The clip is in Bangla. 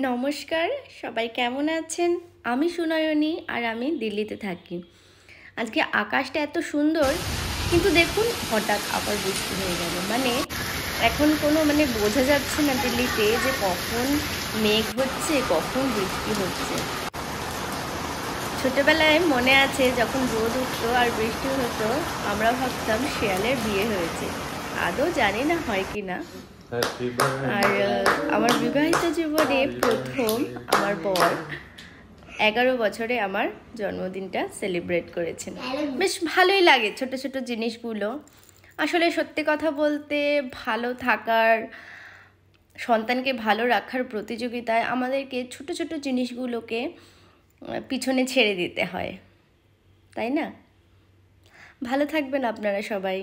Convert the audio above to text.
নমস্কার, সবাই কেমন আছেন? আমি সুনয়নী আর আমি দিল্লিতে থাকি। আজকে আকাশটা এত সুন্দর, কিন্তু দেখুন হঠাৎ আবার বৃষ্টি হয়ে গেল। এখন কোনো বোঝা যাচ্ছে না দিল্লিতে যে কখন মেঘ হচ্ছে, কখন বৃষ্টি হচ্ছে। ছোটবেলায় মনে আছে যখন রোদ উঠতো আর বৃষ্টি হতো, আমরা ভাবতাম শেয়ালের বিয়ে হয়েছে। আদৌ জানি না হয় কি না। আর আমার বিবাহিত জীবনে প্রথম আমার বর 11 বছরে আমার জন্মদিনটা সেলিব্রেট করেছেন। বেশ ভালোই লাগে ছোট ছোট জিনিসগুলো। আসলে সত্যি কথা বলতে, ভালো থাকার, সন্তানকে ভালো রাখার প্রতিযোগিতায় আমাদেরকে ছোট ছোট জিনিসগুলোকে পিছনে ছেড়ে দিতে হয়, তাই না? ভালো থাকবেন আপনারা সবাই।